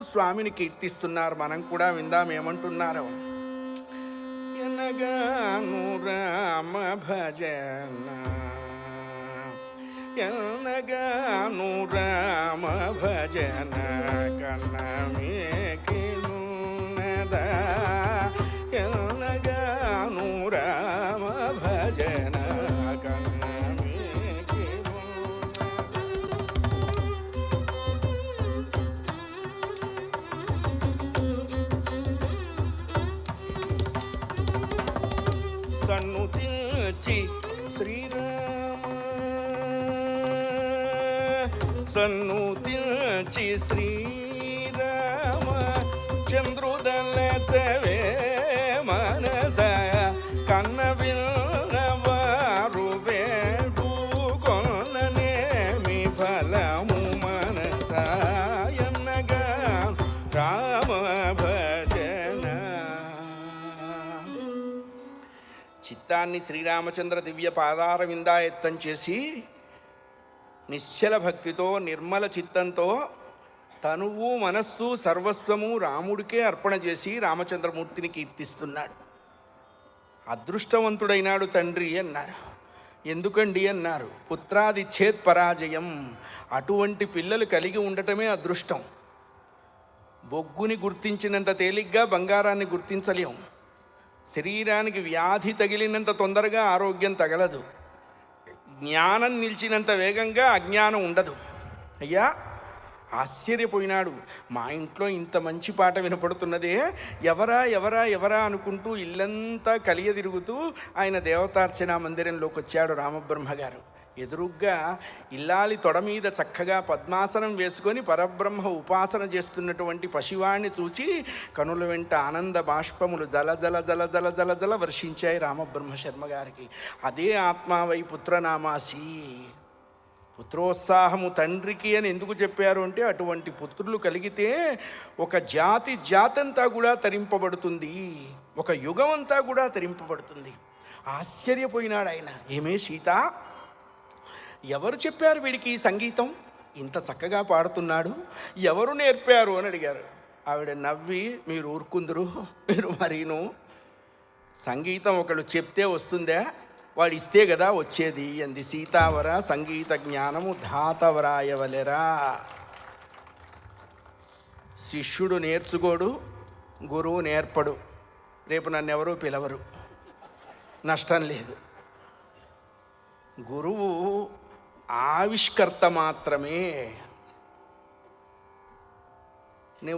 స్వామిని కీర్తిస్తున్నారు. మనం కూడా విందాం ఏమంటున్నారు. ఎనగాను రామ భజన, ఎనగాను రామ భజన కన్నమేకినున్నదా, ఎనగాను రామ భజన సన్నుతించి శ్రీరామ, సన్నుతించి శ్రీరామ చంద్రుదలచవే మనస కన్న విన్నవారు వేడు కొన్ననేమి ఫలము మనస ఎన్నగా రామ భజన. చిత్తాన్ని శ్రీరామచంద్ర దివ్య పాదార విందాయత్తం చేసి నిశ్చల భక్తితో నిర్మల చిత్తంతో తనువు మనస్సు సర్వస్వము రాముడికే అర్పణ చేసి రామచంద్రమూర్తిని కీర్తిస్తున్నాడు. అదృష్టవంతుడైనాడు తండ్రి అన్నారు. ఎందుకండి అన్నారు. పుత్రాదిచ్ఛేత్ పరాజయం, అటువంటి పిల్లలు కలిగి ఉండటమే అదృష్టం. బొగ్గుని గుర్తించినంత తేలిగ్గా బంగారాన్ని గుర్తించలేం. శరీరానికి వ్యాధి తగిలినంత తొందరగా ఆరోగ్యం తగలదు. జ్ఞానం నిలిచినంత వేగంగా అజ్ఞానం ఉండదు. అయ్యా ఆశ్చర్యపోయినాడు. మా ఇంట్లో ఇంత మంచి పాట వినపడుతున్నదే, ఎవరా ఎవరా ఎవరా అనుకుంటూ ఇల్లంతా కలియ తిరుగుతూ ఆయన దేవతార్చనా మందిరంలోకి వచ్చాడు రామబ్రహ్మ గారు. ఎదురుగ్గా ఇల్లాలి తొడ మీద చక్కగా పద్మాసనం వేసుకొని పరబ్రహ్మ ఉపాసన చేస్తున్నటువంటి పశువాణ్ణి చూసి కనుల వెంట ఆనంద బాష్పములు జల జల జల జల జల జల వర్షించాయి రామబ్రహ్మ శర్మ గారికి. అదే ఆత్మావై పుత్రనామాసి. పుత్రోత్సాహము తండ్రికి అని ఎందుకు చెప్పారు అంటే, అటువంటి పుత్రులు కలిగితే ఒక జాతంతా కూడా తరింపబడుతుంది, ఒక యుగం అంతా కూడా తరింపబడుతుంది. ఆశ్చర్యపోయినాడు ఆయన. ఏమే సీత, ఎవరు చెప్పారు వీడికి సంగీతం? ఇంత చక్కగా పాడుతున్నాడు, ఎవరు నేర్పారు అని అడిగారు. ఆవిడ నవ్వి, మీరు ఊరుకుందరు, మీరు మరీను, సంగీతం ఒకళ్ళు చెప్తే వస్తుందా, వాడు ఇస్తే కదా వచ్చేది అంది. సీతావర సంగీత జ్ఞానము ధాతవరాయవలెరా. శిష్యుడు నేర్చుకోడు, గురువు నేర్పడు. రేపు నన్ను ఎవరూ పిలవరు, నష్టం లేదు. గురువు ఆవిష్కర్త మాత్రమే.